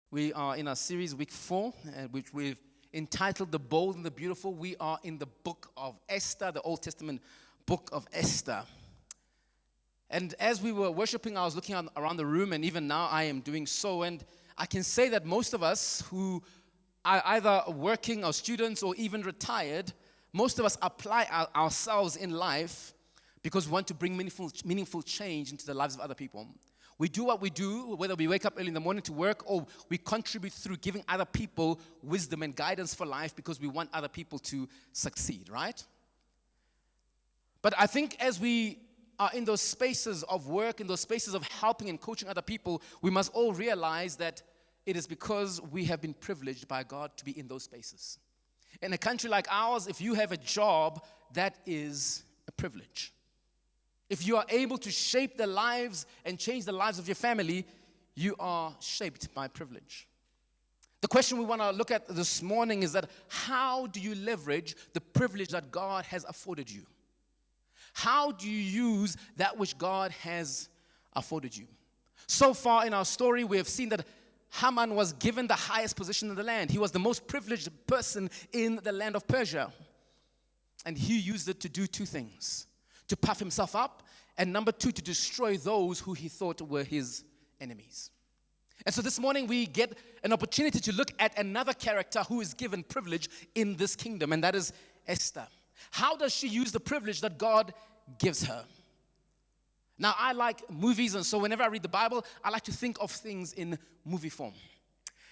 We are in our series, week 4, which we've entitled The Bold and the Beautiful. We are in the book of Esther, the Old Testament book of Esther. And as we were worshiping, I was looking around the room, and even now I am doing so. And I can say that most of us who are either working or students or even retired, most of us apply ourselves in life because we want to bring meaningful change into the lives of other people. We do what we do, whether we wake up early in the morning to work or we contribute through giving other people wisdom and guidance for life because we want other people to succeed, right? But I think as we are in those spaces of work, in those spaces of helping and coaching other people, we must all realize that it is because we have been privileged by God to be in those spaces. In a country like ours, if you have a job, that is a privilege. If you are able to shape the lives and change the lives of your family, you are shaped by privilege. The question we want to look at this morning is that how do you leverage the privilege that God has afforded you? How do you use that which God has afforded you? So far in our story, we have seen that Haman was given the highest position in the land. He was the most privileged person in the land of Persia. And he used it to do two things: to puff himself up, and number 2, to destroy those who he thought were his enemies. And so this morning we get an opportunity to look at another character who is given privilege in this kingdom, and that is Esther. How does she use the privilege that God gives her? Now, I like movies, and so whenever I read the Bible, I like to think of things in movie form.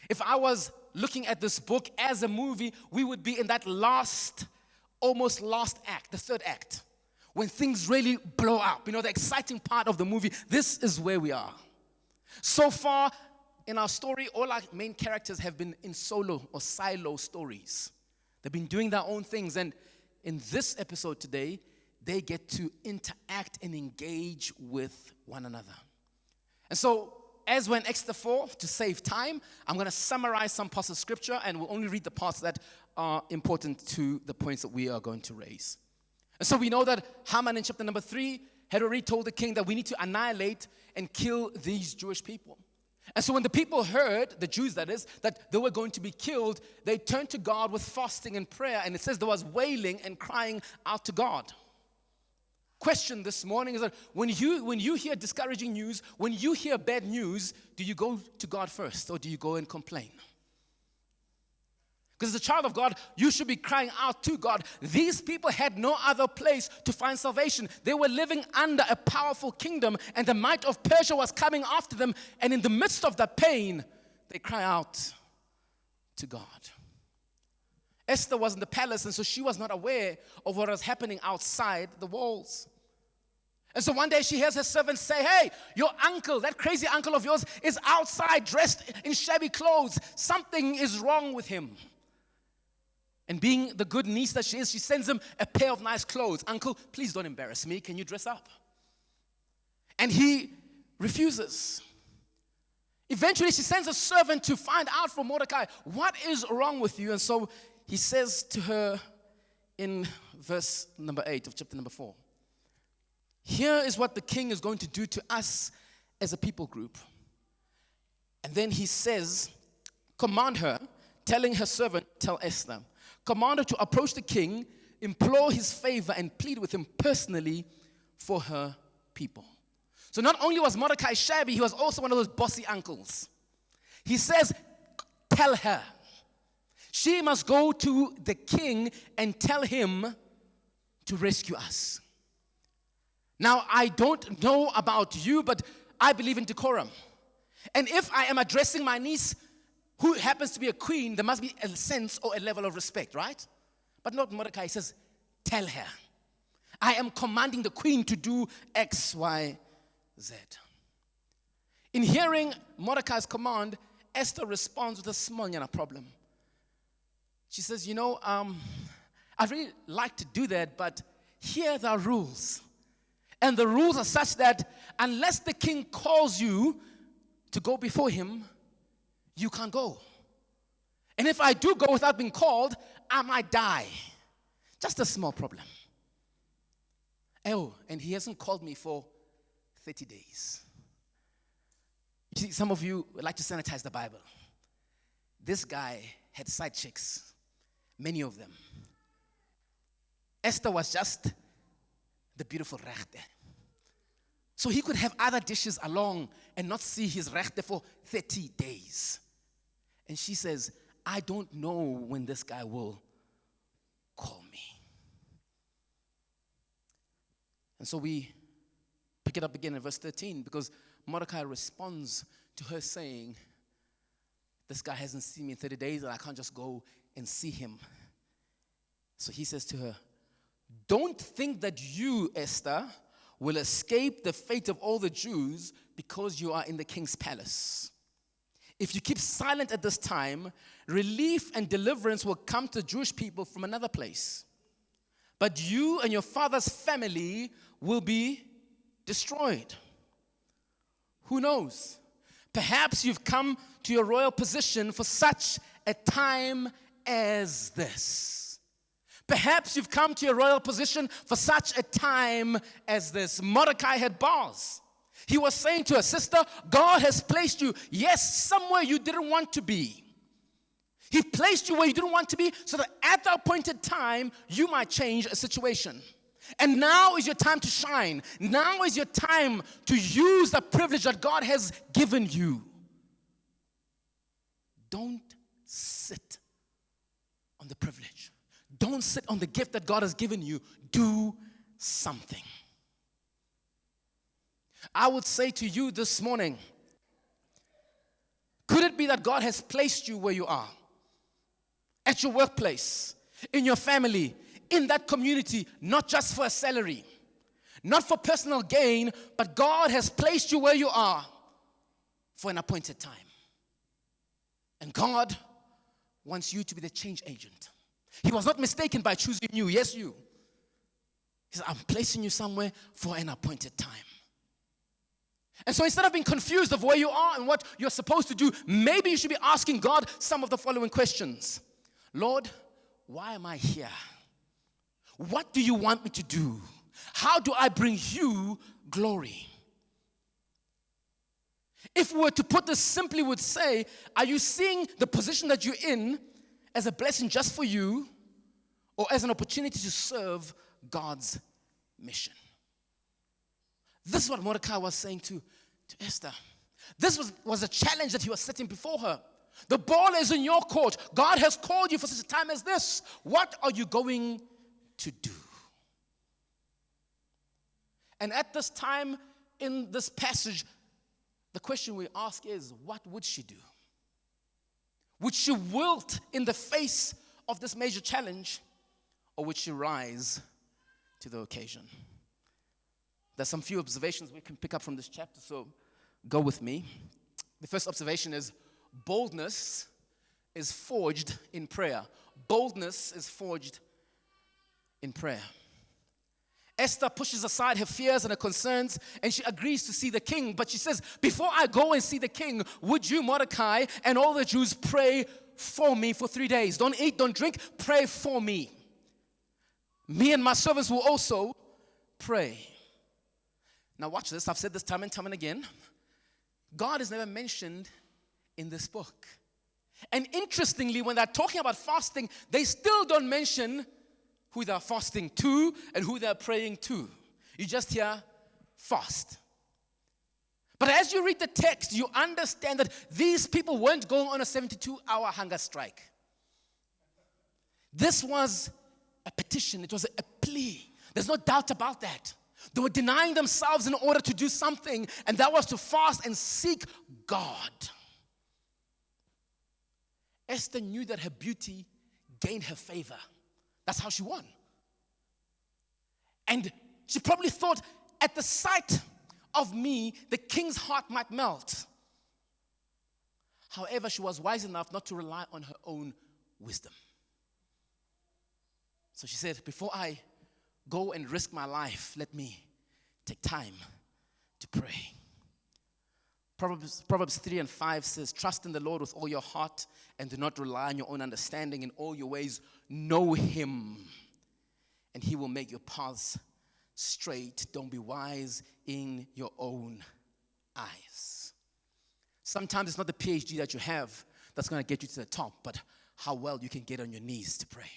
If I was looking at this book as a movie, we would be in that almost last act, the third act, when things really blow up, the exciting part of the movie. This is where we are. So far in our story, all our main characters have been in solo or silo stories. They've been doing their own things, and in this episode today, they get to interact and engage with one another. And so, as we're in Esther 4, to save time, I'm going to summarize some parts of Scripture, and we'll only read the parts that are important to the points that we are going to raise. And so we know that Haman in chapter number 3 had already told the king that we need to annihilate and kill these Jewish people. And so when the people heard, the Jews that is, that they were going to be killed, they turned to God with fasting and prayer. And it says there was wailing and crying out to God. Question this morning is that when you hear discouraging news, when you hear bad news, do you go to God first or do you go and complain? Because as a child of God, you should be crying out to God. These people had no other place to find salvation. They were living under a powerful kingdom, and the might of Persia was coming after them. And in the midst of that pain, they cry out to God. Esther was in the palace, and so she was not aware of what was happening outside the walls. And so one day she hears her servants say, "Hey, your uncle, that crazy uncle of yours, is outside dressed in shabby clothes. Something is wrong with him." And being the good niece that she is, she sends him a pair of nice clothes. "Uncle, please don't embarrass me. Can you dress up?" And he refuses. Eventually, she sends a servant to find out from Mordecai, "What is wrong with you?" And so he says to her in verse number 8 of chapter number 4, "Here is what the king is going to do to us as a people group." And then he says, "Command her," telling her servant, "Tell Esther, command her to approach the king, implore his favor, and plead with him personally for her people." So not only was Mordecai shabby, he was also one of those bossy uncles. He says, tell her. She must go to the king and tell him to rescue us. Now, I don't know about you, but I believe in decorum. And if I am addressing my niece, who happens to be a queen, there must be a sense or a level of respect, right? But not Mordecai. He says, tell her. I am commanding the queen to do X, Y, Z. In hearing Mordecai's command, Esther responds with a small problem. She says, I'd really like to do that, but here are the rules. And the rules are such that unless the king calls you to go before him, you can't go. And if I do go without being called, I might die. Just a small problem. Oh, and he hasn't called me for 30 days. You see, some of you like to sanitize the Bible. this guy had side chicks, many of them. Esther was just the beautiful rechte. So he could have other dishes along and not see his rechte for 30 days. And she says, I don't know when this guy will call me. And so we pick it up again in verse 13, because Mordecai responds to her saying, this guy hasn't seen me in 30 days and I can't just go and see him. So he says to her, don't think that you, Esther, will escape the fate of all the Jews because you are in the king's palace. If you keep silent at this time, relief and deliverance will come to Jewish people from another place. But you and your father's family will be destroyed. Who knows? Perhaps you've come to your royal position for such a time as this. Perhaps you've come to your royal position for such a time as this. Mordecai had bars. He was saying to her, sister, God has placed you, yes, somewhere you didn't want to be. He placed you where you didn't want to be so that at the appointed time, you might change a situation. And now is your time to shine. Now is your time to use the privilege that God has given you. Don't sit on the privilege. Don't sit on the gift that God has given you. Do something. I would say to you this morning, could it be that God has placed you where you are? At your workplace, in your family, in that community, not just for a salary, not for personal gain, but God has placed you where you are for an appointed time. And God wants you to be the change agent. He was not mistaken by choosing you. Yes, you. He said, I'm placing you somewhere for an appointed time. And so instead of being confused of where you are and what you're supposed to do, maybe you should be asking God some of the following questions. Lord, why am I here? What do you want me to do? How do I bring you glory? If we were to put this simply, we would say, are you seeing the position that you're in as a blessing just for you or as an opportunity to serve God's mission? This is what Mordecai was saying to Esther. This was a challenge that he was setting before her. The ball is in your court. God has called you for such a time as this. What are you going to do? And at this time in this passage, the question we ask is, what would she do? Would she wilt in the face of this major challenge, or would she rise to the occasion? There's some few observations we can pick up from this chapter, so go with me. The first observation is boldness is forged in prayer. Boldness is forged in prayer. Esther pushes aside her fears and her concerns, and she agrees to see the king. But she says, before I go and see the king, would you, Mordecai, and all the Jews pray for me for 3 days? Don't eat, don't drink, pray for me. Me and my servants will also pray. Now watch this. I've said this time and time and again. God is never mentioned in this book. And interestingly, when they're talking about fasting, they still don't mention who they're fasting to and who they're praying to. You just hear fast. But as you read the text, you understand that these people weren't going on a 72-hour hunger strike. This was a petition. It was a plea. There's no doubt about that. They were denying themselves in order to do something, and that was to fast and seek God. Esther knew that her beauty gained her favor. That's how she won. And she probably thought, at the sight of me, the king's heart might melt. However, she was wise enough not to rely on her own wisdom. So she said, before I go and risk my life, let me take time to pray. Proverbs 3:5 says, trust in the Lord with all your heart and do not rely on your own understanding. In all your ways, know him, and he will make your paths straight. Don't be wise in your own eyes. Sometimes it's not the PhD that you have that's going to get you to the top, but how well you can get on your knees to pray.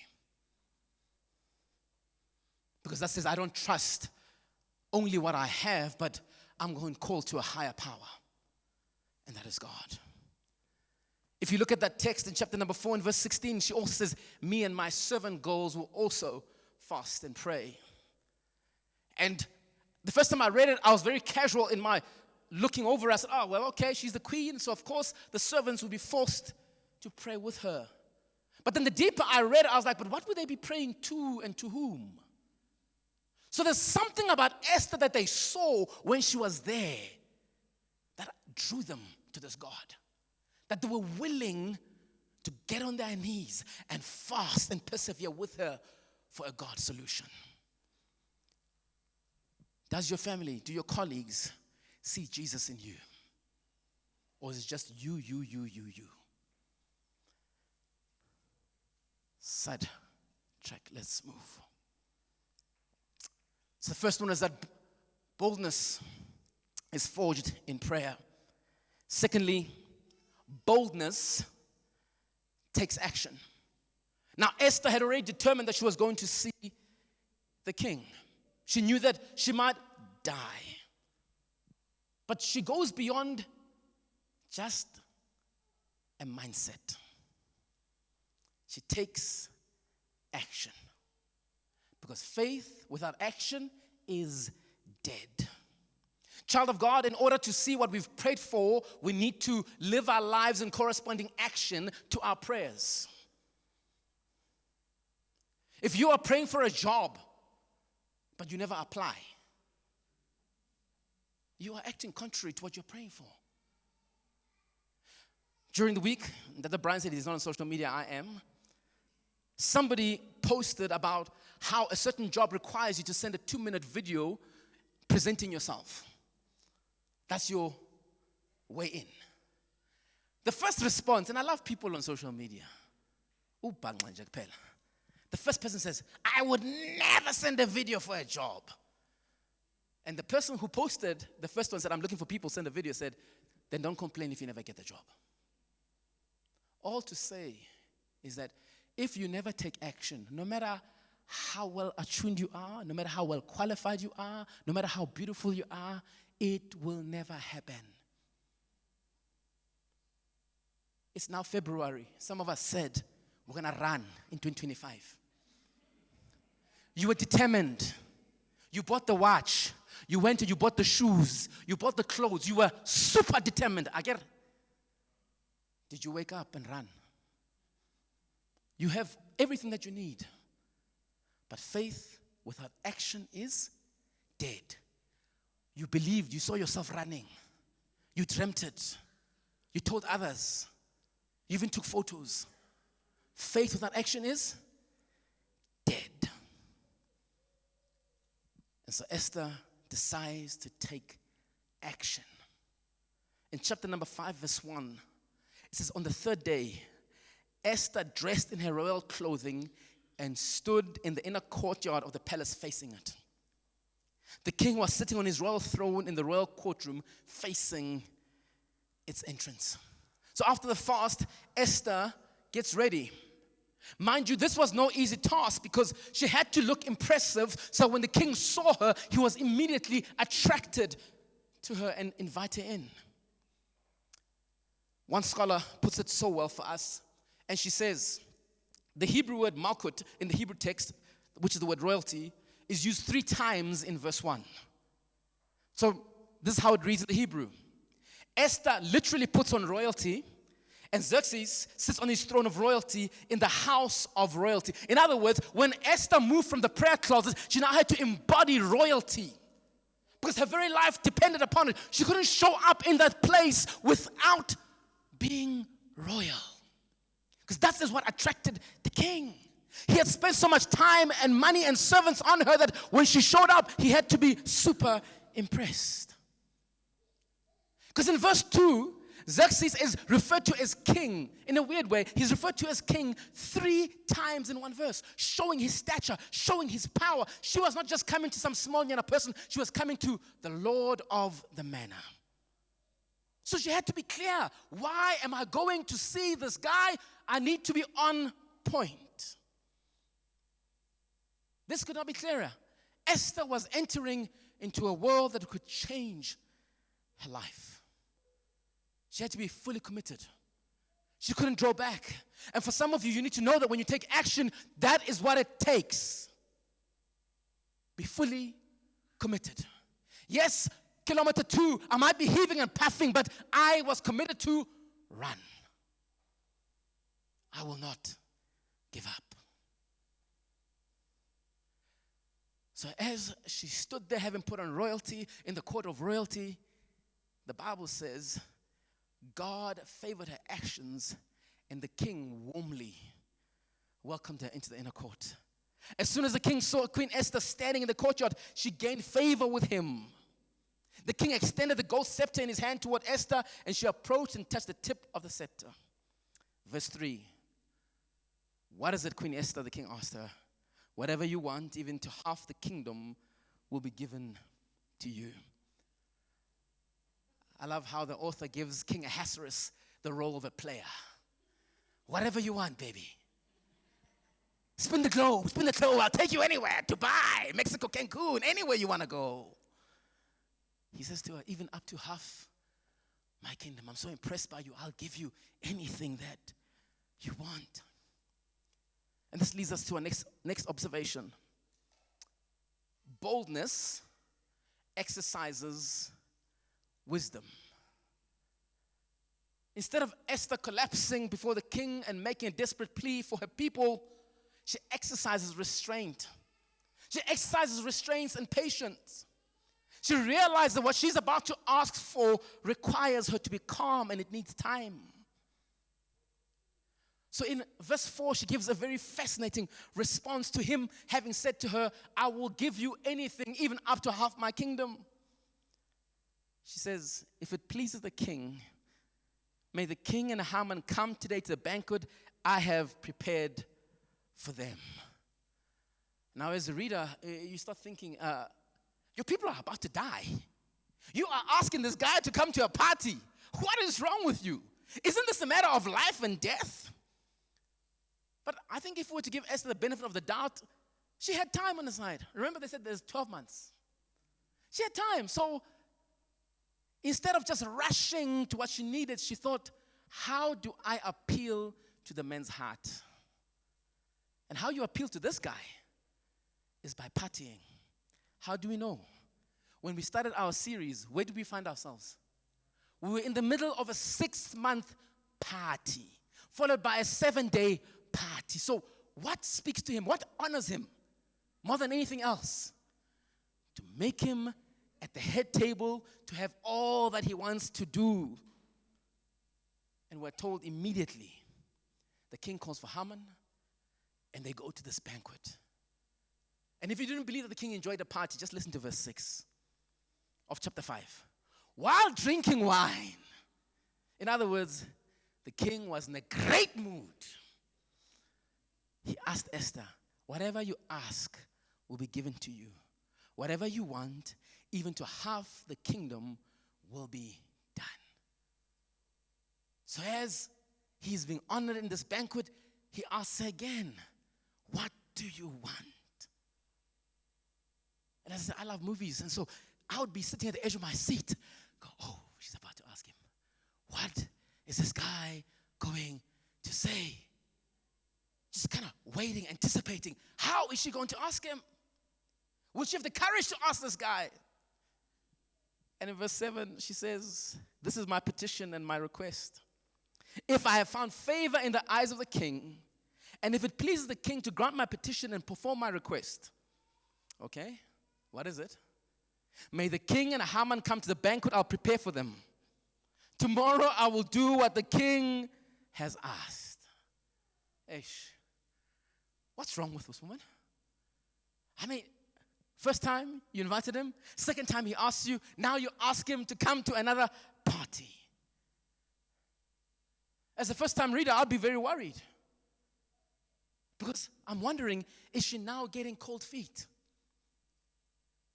Because that says, I don't trust only what I have, but I'm going to call to a higher power, and that is God. If you look at that text in chapter number 4 and verse 16, she also says, me and my servant girls will also fast and pray. And the first time I read it, I was very casual in my looking over. I said, oh, well, okay, she's the queen, so of course the servants will be forced to pray with her. But then the deeper I read it, I was like, but what would they be praying to and to whom? So there's something about Esther that they saw when she was there that drew them to this God. That they were willing to get on their knees and fast and persevere with her for a God solution. Does your family, do your colleagues see Jesus in you? Or is it just you? Side track, let's move. So the first one is that boldness is forged in prayer. Secondly, boldness takes action. Now, Esther had already determined that she was going to see the king. She knew that she might die. But she goes beyond just a mindset. She takes action. Because faith without action is dead. Child of God, in order to see what we've prayed for, we need to live our lives in corresponding action to our prayers. If you are praying for a job, but you never apply, you are acting contrary to what you're praying for. During the week, that Brian said he's not on social media, I am. Somebody posted about how a certain job requires you to send a 2-minute video presenting yourself. That's your way in. The first response, and I love people on social media. The first person says, I would never send a video for a job. And the person who posted, the first one said, I'm looking for people, send a video, said, then don't complain if you never get the job. All to say is that if you never take action, no matter how well attuned you are, no matter how well qualified you are, no matter how beautiful you are, it will never happen. It's now February. Some of us said we're going to run in 2025. You were determined. You bought the watch. You went and you bought the shoes. You bought the clothes. You were super determined. Did you wake up and run? You have everything that you need. But faith without action is dead. You believed, you saw yourself running. You dreamt it. You told others. You even took photos. Faith without action is dead. And so Esther decides to take action. In chapter number 5, verse 1, it says, on the third day, Esther dressed in her royal clothing and stood in the inner courtyard of the palace facing it. The king was sitting on his royal throne in the royal courtroom facing its entrance. So after the fast, Esther gets ready. Mind you, this was no easy task because she had to look impressive. So when the king saw her, he was immediately attracted to her and invited her in. One scholar puts it so well for us, and she says, the Hebrew word malkut in the Hebrew text, which is the word royalty, is used 3 times in verse 1. So this is how it reads in the Hebrew. Esther literally puts on royalty, and Xerxes sits on his throne of royalty in the house of royalty. In other words, when Esther moved from the prayer closet, she now had to embody royalty because her very life depended upon it. She couldn't show up in that place without being royal, because that is what attracted the king. He had spent so much time and money and servants on her that when she showed up, he had to be super impressed. Because in verse 2, Xerxes is referred to as king. In a weird way, he's referred to as king 3 times in one verse, showing his stature, showing his power. She was not just coming to some small person, she was coming to the Lord of the manor. So she had to be clear. Why am I going to see this guy? I need to be on point. This could not be clearer. Esther was entering into a world that could change her life. She had to be fully committed. She couldn't draw back. And for some of you, you need to know that when you take action, that is what it takes. Be fully committed. Yes, kilometer 2, I might be heaving and puffing, but I was committed to run. I will not give up. So as she stood there having put on royalty in the court of royalty, the Bible says God favored her actions and the king warmly welcomed her into the inner court. As soon as the king saw Queen Esther standing in the courtyard, she gained favor with him. The king extended the gold scepter in his hand toward Esther, and she approached and touched the tip of the scepter. Verse 3. What is it, Queen Esther? The king asked her. Whatever you want, even to half the kingdom, will be given to you. I love how the author gives King Ahasuerus the role of a player. Whatever you want, baby. Spin the globe, I'll take you anywhere. Dubai, Mexico, Cancun, anywhere you want to go. He says to her, even up to half my kingdom. I'm so impressed by you. I'll give you anything that you want. And this leads us to our next observation. Boldness exercises wisdom. Instead of Esther collapsing before the king and making a desperate plea for her people, she exercises restraint. She exercises restraints and patience. She realized that what she's about to ask for requires her to be calm, and it needs time. So in verse 4, she gives a very fascinating response to him having said to her, I will give you anything, even up to half my kingdom. She says, if it pleases the king, may the king and Haman come today to the banquet I have prepared for them. Now as a reader, you start thinking, your people are about to die. You are asking this guy to come to a party. What is wrong with you? Isn't this a matter of life and death? But I think if we were to give Esther the benefit of the doubt, she had time on the side. Remember they said there's 12 months. She had time. So instead of just rushing to what she needed, she thought, how do I appeal to the man's heart? And how you appeal to this guy is by partying. How do we know? When we started our series, where did we find ourselves? We were in the middle of a 6-month party, followed by a 7-day party. So what speaks to him? What honors him more than anything else? To make him at the head table, to have all that he wants to do. And we're told immediately, the king calls for Haman, and they go to this banquet. And if you didn't believe that the king enjoyed the party, just listen to verse 6 of chapter 5. While drinking wine, in other words, the king was in a great mood. He asked Esther, whatever you ask will be given to you. Whatever you want, even to half the kingdom, will be done. So as he's being honored in this banquet, he asks her again, what do you want? And I said, I love movies. And so I would be sitting at the edge of my seat, go, oh, she's about to ask him. What is this guy going to say? Just kind of waiting, anticipating. How is she going to ask him? Will she have the courage to ask this guy? And in verse 7, she says, this is my petition and my request. If I have found favor in the eyes of the king, and if it pleases the king to grant my petition and perform my request. Okay, what is it? May the king and Haman come to the banquet I'll prepare for them. Tomorrow I will do what the king has asked. Eish. What's wrong with this woman? I mean, first time you invited him. Second time he asks you. Now you ask him to come to another party. As a first time reader, I'll be very worried. Because I'm wondering, is she now getting cold feet?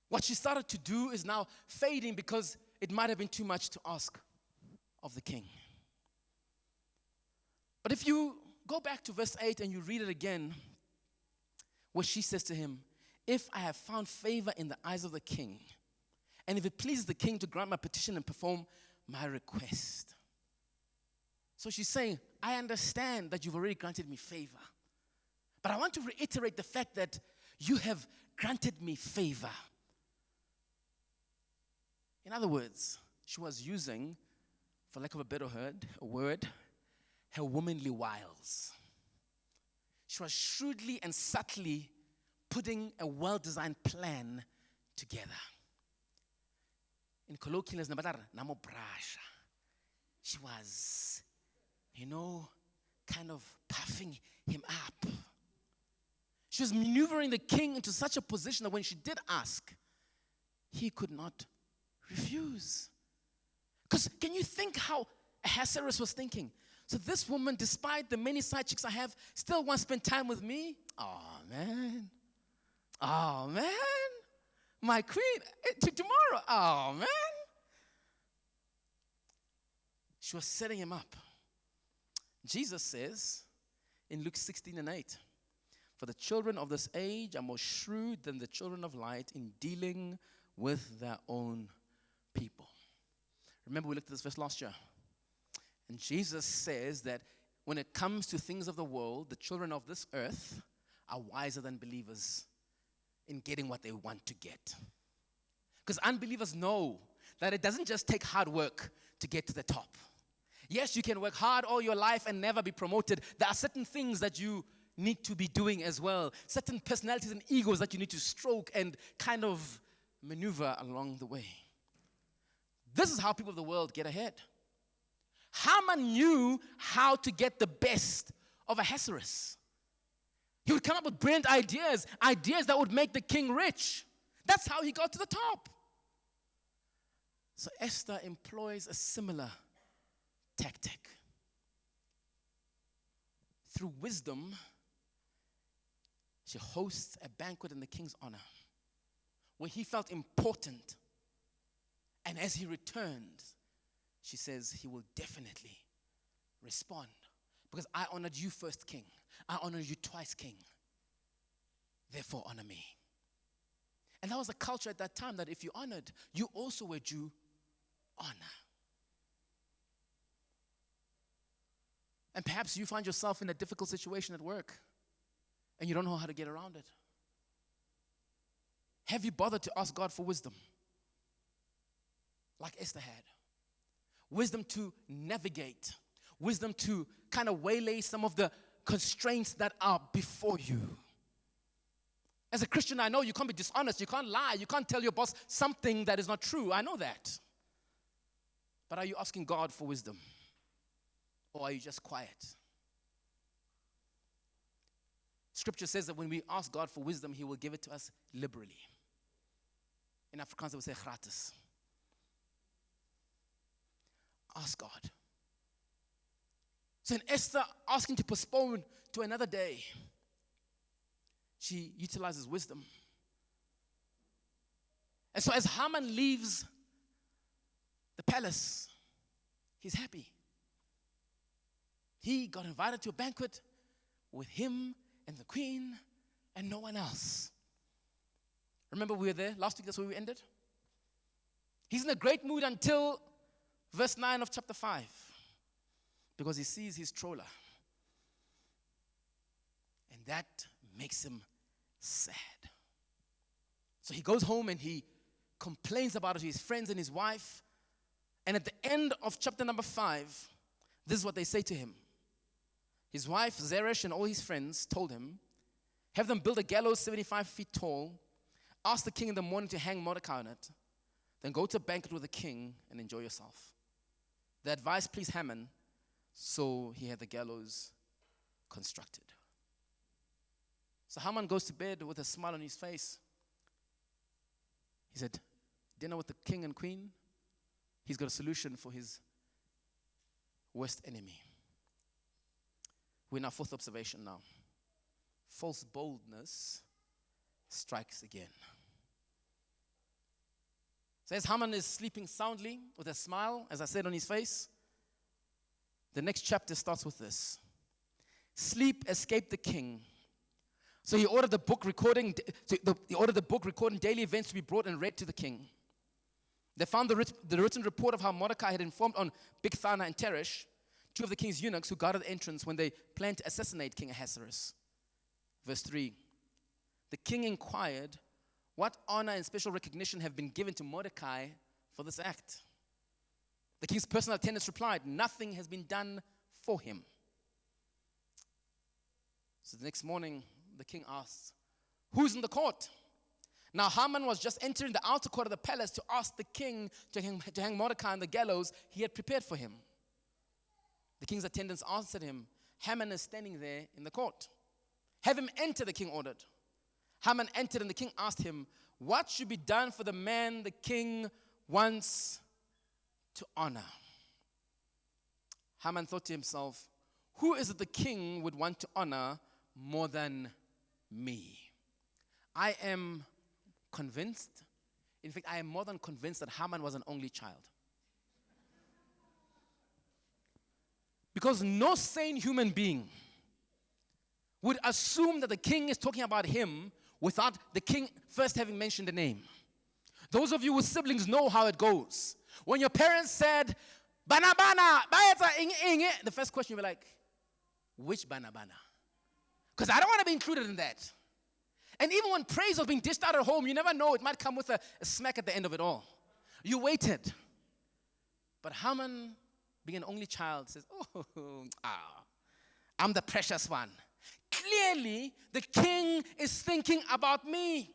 What she started to do is now fading because it might have been too much to ask. of the king. But if you go back to verse 8 and you read it again, where she says to him, if I have found favor in the eyes of the king, and if it pleases the king to grant my petition and perform my request. So she's saying, I understand that you've already granted me favor, but I want to reiterate the fact that you have granted me favor. In other words, she was using, for lack of a better word, her womanly wiles. She was shrewdly and subtly putting a well-designed plan together. In colloquialism, she was, kind of puffing him up. She was maneuvering the king into such a position that when she did ask, he could not refuse. Because can you think how Ahasuerus was thinking? So this woman, despite the many side chicks I have, still wants to spend time with me? Oh, man. My queen, tomorrow. Oh, man. She was setting him up. Jesus says in Luke 16:8, for the children of this age are more shrewd than the children of light in dealing with their own people. Remember, we looked at this verse last year. And Jesus says that when it comes to things of the world, the children of this earth are wiser than believers in getting what they want to get. Because unbelievers know that it doesn't just take hard work to get to the top. Yes, you can work hard all your life and never be promoted. There are certain things that you need to be doing as well. Certain personalities and egos that you need to stroke and kind of maneuver along the way. This is how people of the world get ahead. Haman knew how to get the best of Ahasuerus. He would come up with brilliant ideas that would make the king rich. That's how he got to the top. So Esther employs a similar tactic. Through wisdom, she hosts a banquet in the king's honor where he felt important. And as he returned, she says he will definitely respond. Because I honored you first, king. I honored you twice, king. Therefore, honor me. And that was a culture at that time that if you honored, you also were due honor. And perhaps you find yourself in a difficult situation at work and you don't know how to get around it. Have you bothered to ask God for wisdom? Like Esther had. Wisdom to navigate. Wisdom to kind of waylay some of the constraints that are before you. As a Christian, I know you can't be dishonest. You can't lie. You can't tell your boss something that is not true. I know that. But are you asking God for wisdom? Or are you just quiet? Scripture says that when we ask God for wisdom, He will give it to us liberally. In Afrikaans, they would say gratis. Ask God. So in Esther asking to postpone to another day, she utilizes wisdom. And so as Haman leaves the palace, he's happy. He got invited to a banquet with him and the queen and no one else. Remember we were there last week, that's where we ended? He's in a great mood until verse 9 of chapter 5. Because he sees his troller. And that makes him sad. So he goes home and he complains about it to his friends and his wife. And at the end of chapter number 5, this is what they say to him. His wife, Zeresh, and all his friends told him, have them build a gallows 75 feet tall. Ask the king in the morning to hang Mordecai on it. Then go to a banquet with the king and enjoy yourself. The advice pleased Haman, so he had the gallows constructed. So Haman goes to bed with a smile on his face. He said, dinner with the king and queen. He's got a solution for his worst enemy. We're in our fourth observation now. False boldness strikes again. So as Haman is sleeping soundly with a smile, as I said, on his face, The next chapter starts with this. Sleep escaped the king. So he ordered the book recording daily events to be brought and read to the king. They found the written report of how Mordecai had informed on Bigthana and Teresh, two of the king's eunuchs who guarded the entrance when they planned to assassinate King Ahasuerus. Verse 3. The king inquired, what honor and special recognition have been given to Mordecai for this act? The king's personal attendants replied, nothing has been done for him. So the next morning, the king asked, who's in the court? Now Haman was just entering the outer court of the palace to ask the king to hang Mordecai on the gallows he had prepared for him. The king's attendants answered him, Haman is standing there in the court. Have him enter, the king ordered. Haman entered, and the king asked him, what should be done for the man the king wants to honor? Haman thought to himself, who is it the king would want to honor more than me? I am convinced, in fact, I am more than convinced that Haman was an only child. Because no sane human being would assume that the king is talking about him without the king first having mentioned the name. Those of you with siblings know how it goes. When your parents said, Bana bana, the first question you'll be like, which bana bana? Because I don't want to be included in that. And even when praise was being dished out at home, you never know, it might come with a smack at the end of it all. You waited. But Haman, being an only child, says, I'm the precious one. Clearly, the king is thinking about me.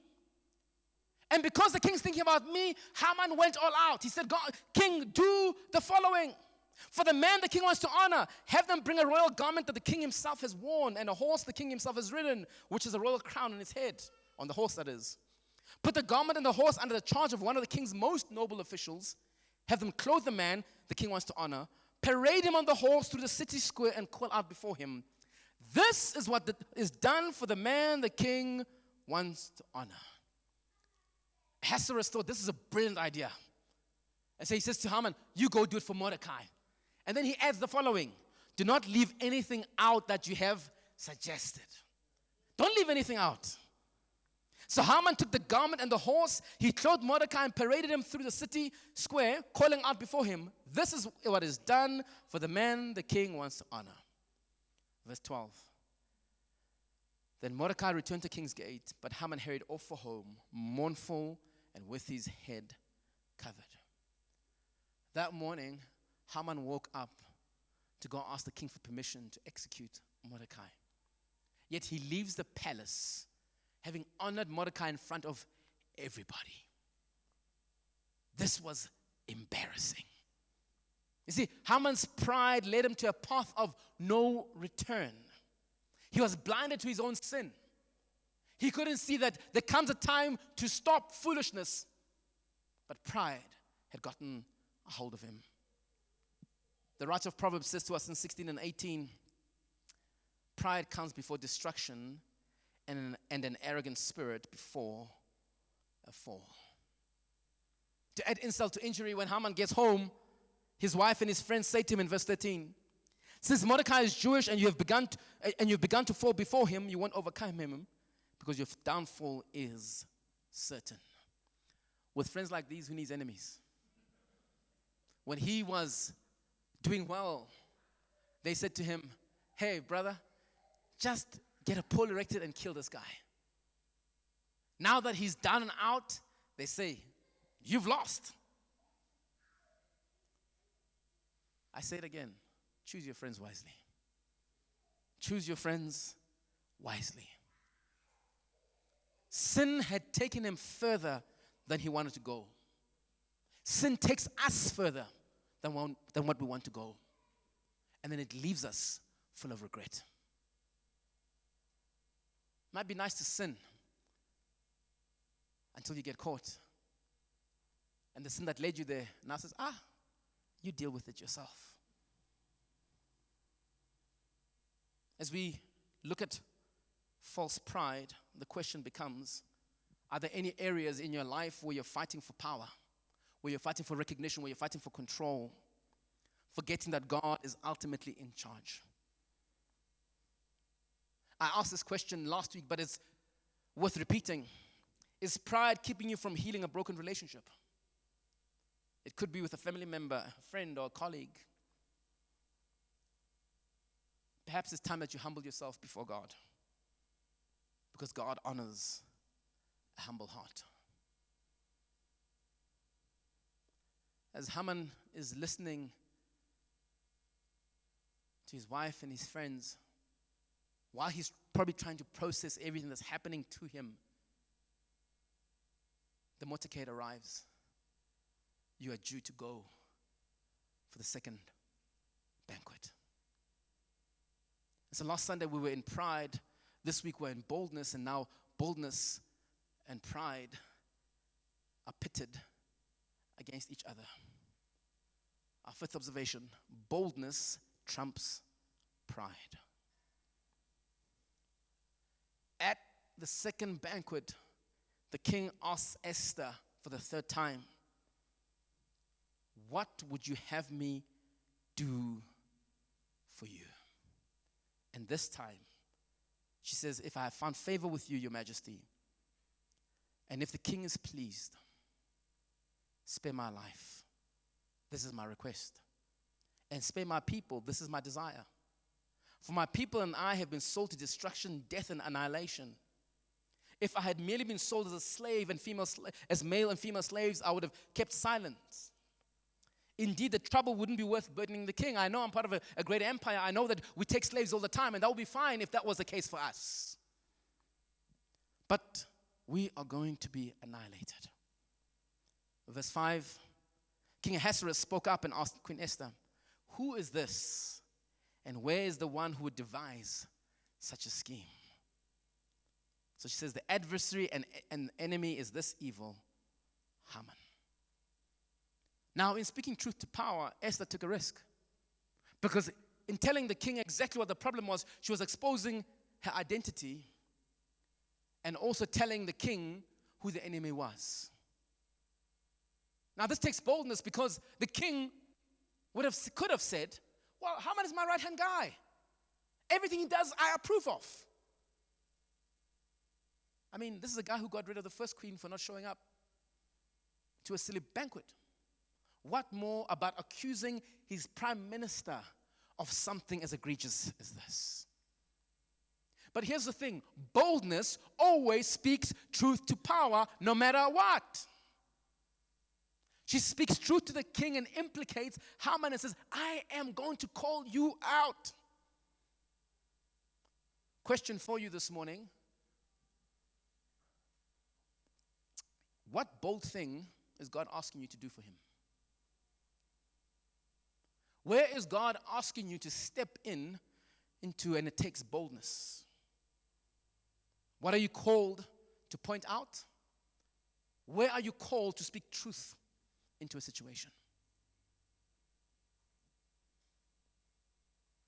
And because the king's thinking about me, Haman went all out. He said, King, do the following. For the man the king wants to honor, have them bring a royal garment that the king himself has worn, and a horse the king himself has ridden, which is a royal crown on his head, on the horse that is. Put the garment and the horse under the charge of one of the king's most noble officials. Have them clothe the man the king wants to honor. Parade him on the horse through the city square and call out before him. This is what is done for the man the king wants to honor. Ahasuerus thought this is a brilliant idea. And so he says to Haman, you go do it for Mordecai. And then he adds the following. Do not leave anything out that you have suggested. Don't leave anything out. So Haman took the garment and the horse. He clothed Mordecai and paraded him through the city square, calling out before him, this is what is done for the man the king wants to honor. Verse 12. Then Mordecai returned to King's Gate, but Haman hurried off for home, mournful and with his head covered. That morning, Haman woke up to go ask the king for permission to execute Mordecai. Yet he leaves the palace, having honored Mordecai in front of everybody. This was embarrassing. You see, Haman's pride led him to a path of no return. He was blinded to his own sin. He couldn't see that there comes a time to stop foolishness. But pride had gotten a hold of him. The writer of Proverbs says to us in 16 and 18, pride comes before destruction and an arrogant spirit before a fall. To add insult to injury, when Haman gets home, his wife and his friends say to him in verse 13, since Mordecai is Jewish and you've begun to fall before him, you won't overcome him because your downfall is certain. With friends like these, who needs enemies? When he was doing well, they said to him, hey, brother, just get a pole erected and kill this guy. Now that he's down and out, they say, you've lost. I say it again. Choose your friends wisely. Choose your friends wisely. Sin had taken him further than he wanted to go. Sin takes us further than what we want to go. And then it leaves us full of regret. Might be nice to sin until you get caught. And the sin that led you there now says, you deal with it yourself. As we look at false pride, the question becomes, are there any areas in your life where you're fighting for power, where you're fighting for recognition, where you're fighting for control, forgetting that God is ultimately in charge. I asked this question last week, but it's worth repeating. Is pride keeping you from healing a broken relationship? It could be with a family member, a friend, or a colleague. Perhaps it's time that you humble yourself before God, because God honors a humble heart. As Haman is listening to his wife and his friends, while he's probably trying to process everything that's happening to him, the motorcade arrives. You are due to go for the second banquet. So last Sunday we were in pride. This week we're in boldness, and now boldness and pride are pitted against each other. Our fifth observation: boldness trumps pride. At the second banquet, the king asks Esther for the third time, "What would you have me do for you?" And this time, she says, "If I have found favor with you, your majesty, and if the king is pleased, spare my life. This is my request. And spare my people. This is my desire. For my people and I have been sold to destruction, death, and annihilation. If I had merely been sold as a slave and as male and female slaves, I would have kept silence. Indeed, the trouble wouldn't be worth burdening the king. I know I'm part of a great empire. I know that we take slaves all the time, and that would be fine if that was the case for us. But we are going to be annihilated." Verse 5, King Ahasuerus spoke up and asked Queen Esther, "Who is this, and where is the one who would devise such a scheme?" So she says, the adversary and enemy is this evil, Haman. Now, in speaking truth to power, Esther took a risk. Because in telling the king exactly what the problem was, she was exposing her identity and also telling the king who the enemy was. Now, this takes boldness, because the king could have said, "Well, Haman is my right-hand guy. Everything he does, I approve of." I mean, this is a guy who got rid of the first queen for not showing up to a silly banquet. What more about accusing his prime minister of something as egregious as this? But here's the thing: boldness always speaks truth to power, no matter what. She speaks truth to the king and implicates Haman and says, "I am going to call you out." Question for you this morning: what bold thing is God asking you to do for him? Where is God asking you to step into, and it takes boldness? What are you called to point out? Where are you called to speak truth into a situation?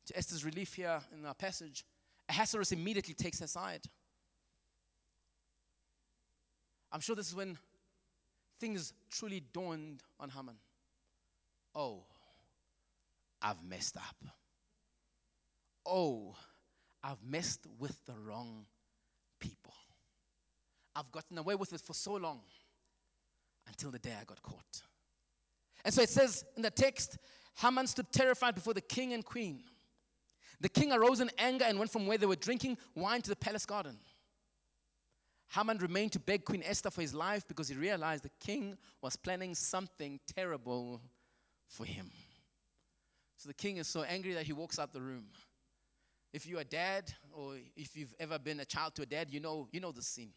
To Esther's relief here in our passage, Ahasuerus immediately takes her side. I'm sure this is when things truly dawned on Haman. Oh, I've messed up. Oh, I've messed with the wrong people. I've gotten away with it for so long, until the day I got caught. And so it says in the text, Haman stood terrified before the king and queen. The king arose in anger and went from where they were drinking wine to the palace garden. Haman remained to beg Queen Esther for his life, because he realized the king was planning something terrible for him. So the king is so angry that he walks out the room. If you're a dad, or if you've ever been a child to a dad, you know the scene.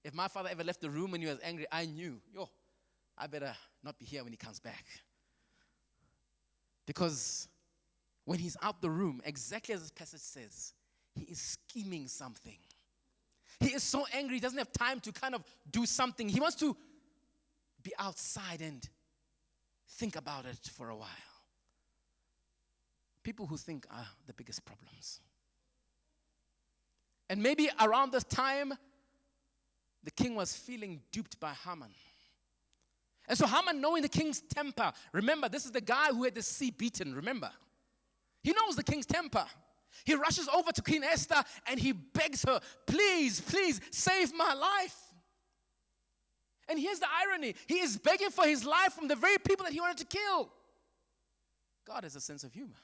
If my father ever left the room when he was angry, I knew, I better not be here when he comes back. Because when he's out the room, exactly as this passage says, he is scheming something. He is so angry, he doesn't have time to kind of do something. He wants to be outside and think about it for a while. People who think are the biggest problems. And maybe around this time, the king was feeling duped by Haman. And so Haman, knowing the king's temper, remember, this is the guy who had the sea beaten, remember. He knows the king's temper. He rushes over to Queen Esther and he begs her, please, please, save my life. And here's the irony. He is begging for his life from the very people that he wanted to kill. God has a sense of humor.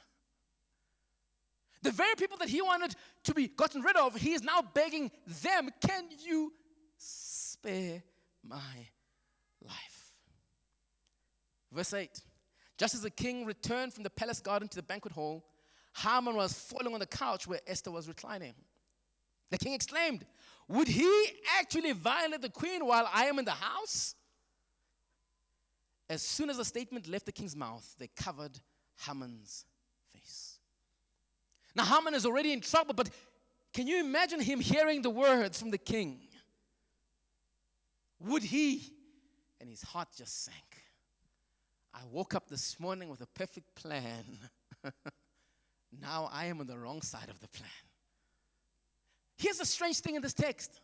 The very people that he wanted to be gotten rid of, he is now begging them, can you spare my life? Verse 8. Just as the king returned from the palace garden to the banquet hall, Haman was falling on the couch where Esther was reclining. The king exclaimed, would he actually violate the queen while I am in the house? As soon as the statement left the king's mouth, they covered Haman's face. Now Haman is already in trouble, but can you imagine him hearing the words from the king? Would he? And his heart just sank. I woke up this morning with a perfect plan. Now I am on the wrong side of the plan. Here's the strange thing in this text.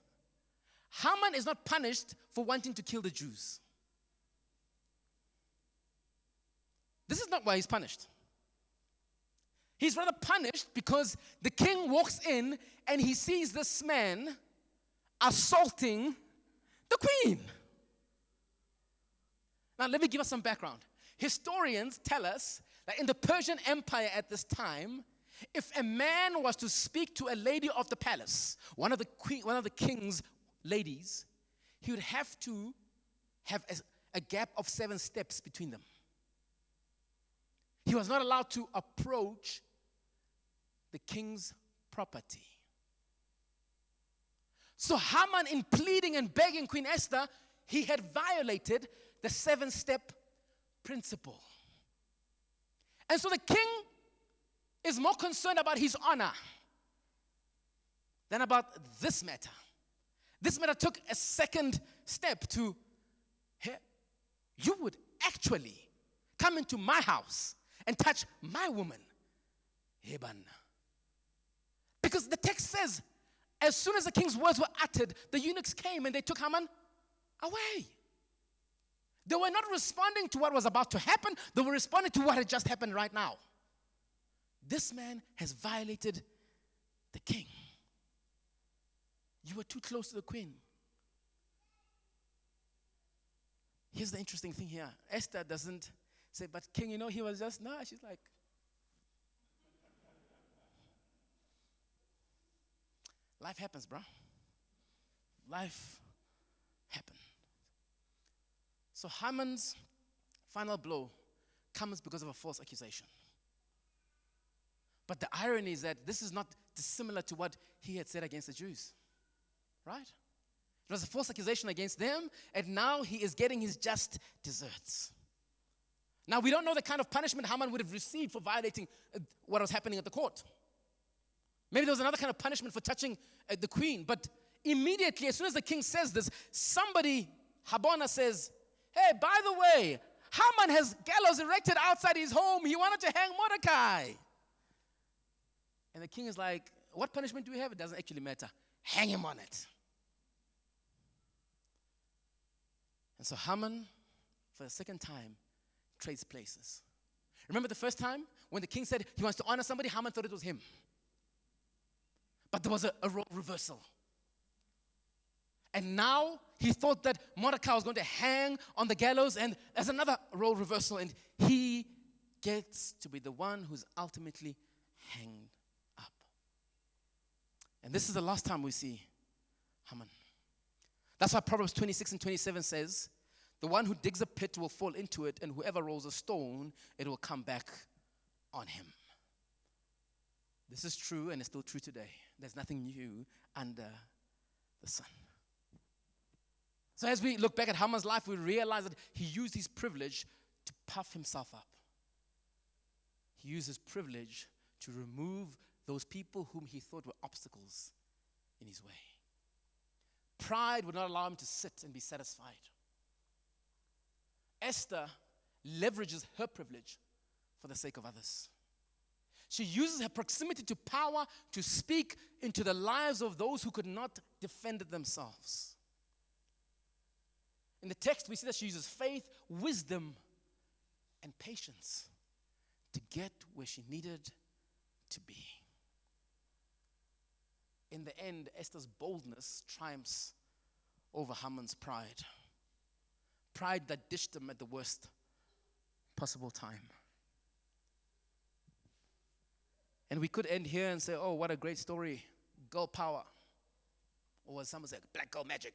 Haman is not punished for wanting to kill the Jews. This is not why he's punished. He's rather punished because the king walks in and he sees this man assaulting the queen. Now, let me give us some background. Historians tell us that in the Persian Empire at this time, if a man was to speak to a lady of the palace, one of the king's ladies, he would have to have a gap of 7 steps between them. He was not allowed to approach the king's property. So Haman, in pleading and begging Queen Esther, he had violated the 7-step principle. And so the king is more concerned about his honor than about this matter. This matter took a second step to, hey, you would actually come into my house and touch my woman. Because the text says, as soon as the king's words were uttered, the eunuchs came and they took Haman away. They were not responding to what was about to happen. They were responding to what had just happened right now. This man has violated the king. You were too close to the queen. Here's the interesting thing here. Esther doesn't say, but king, he was just, no, she's like, life happens, bro. Life happens. So Haman's final blow comes because of a false accusation. But the irony is that this is not dissimilar to what he had said against the Jews. Right? It was a false accusation against them, and now he is getting his just desserts. Now, we don't know the kind of punishment Haman would have received for violating what was happening at the court. Maybe there was another kind of punishment for touching the queen. But immediately, as soon as the king says this, somebody, Habona, says, hey, by the way, Haman has gallows erected outside his home. He wanted to hang Mordecai. And the king is like, what punishment do we have? It doesn't actually matter. Hang him on it. And so Haman, for the second time, trades places. Remember the first time when the king said he wants to honor somebody, Haman thought it was him. But there was a role reversal. And now he thought that Mordecai was going to hang on the gallows, and there's another role reversal, and he gets to be the one who's ultimately hanged up. And this is the last time we see Haman. That's why Proverbs 26 and 27 says, the one who digs a pit will fall into it, and whoever rolls a stone, it will come back on him. This is true, and it's still true today. There's nothing new under the sun. So as we look back at Haman's life, we realize that he used his privilege to puff himself up. He used his privilege to remove those people whom he thought were obstacles in his way. Pride would not allow him to sit and be satisfied. Esther leverages her privilege for the sake of others. She uses her proximity to power to speak into the lives of those who could not defend themselves. In the text, we see that she uses faith, wisdom, and patience to get where she needed to be. In the end, Esther's boldness triumphs over Haman's pride. Pride that dished him at the worst possible time. And we could end here and say, oh, what a great story. Girl power. Or as someone said, black girl magic.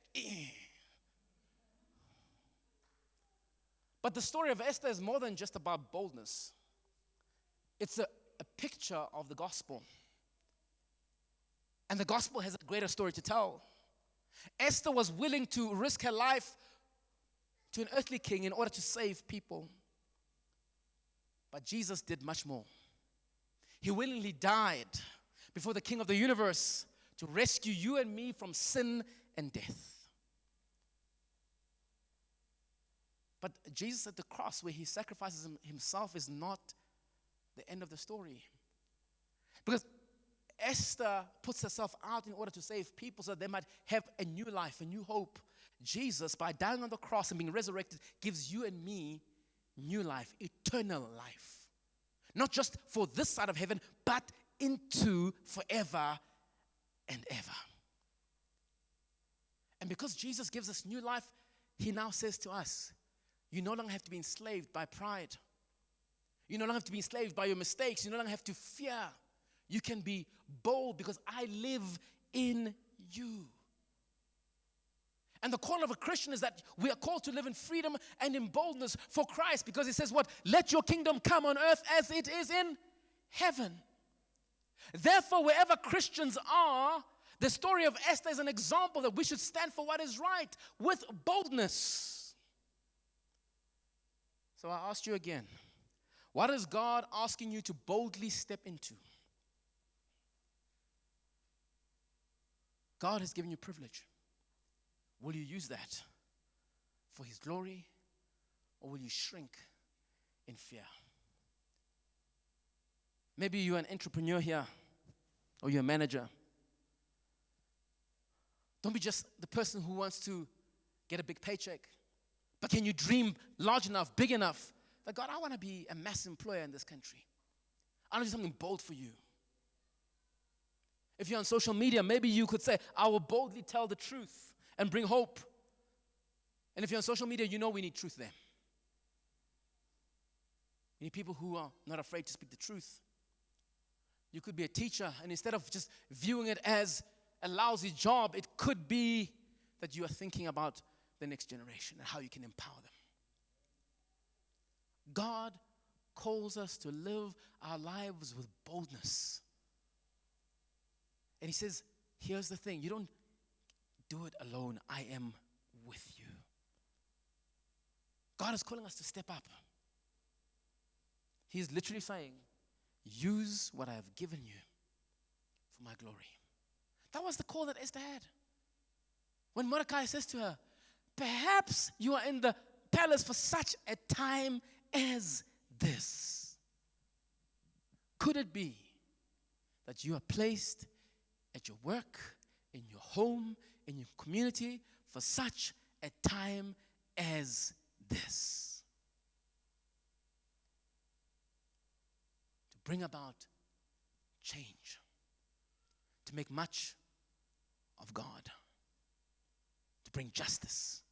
But the story of Esther is more than just about boldness. It's a picture of the gospel. And the gospel has a greater story to tell. Esther was willing to risk her life to an earthly king in order to save people. But Jesus did much more. He willingly died before the King of the universe to rescue you and me from sin and death. But Jesus at the cross, where he sacrifices himself, is not the end of the story. Because Esther puts herself out in order to save people so that they might have a new life, a new hope. Jesus, by dying on the cross and being resurrected, gives you and me new life, eternal life. Not just for this side of heaven, but into forever and ever. And because Jesus gives us new life, he now says to us, you no longer have to be enslaved by pride. You no longer have to be enslaved by your mistakes. You no longer have to fear. You can be bold because I live in you. And the call of a Christian is that we are called to live in freedom and in boldness for Christ, because he says what? Let your kingdom come on earth as it is in heaven. Therefore, wherever Christians are, the story of Esther is an example that we should stand for what is right with boldness. So I ask you again, what is God asking you to boldly step into? God has given you privilege. Will you use that for his glory, or will you shrink in fear? Maybe you're an entrepreneur here, or you're a manager. Don't be just the person who wants to get a big paycheck, but can you dream large enough, big enough, that God, I want to be a mass employer in this country. I want to do something bold for you. If you're on social media, maybe you could say, I will boldly tell the truth and bring hope. And if you're on social media, you know we need truth there. We need people who are not afraid to speak the truth. You could be a teacher, and instead of just viewing it as a lousy job, it could be that you are thinking about the next generation and how you can empower them. God calls us to live our lives with boldness. And he says, here's the thing, you don't do it alone. I am with you. God is calling us to step up. He is literally saying, use what I have given you for my glory. That was the call that Esther had. When Mordecai says to her, perhaps you are in the palace for such a time as this. Could it be that you are placed at your work, in your home, in your community for such a time as this? To bring about change, to make much of God, to bring justice,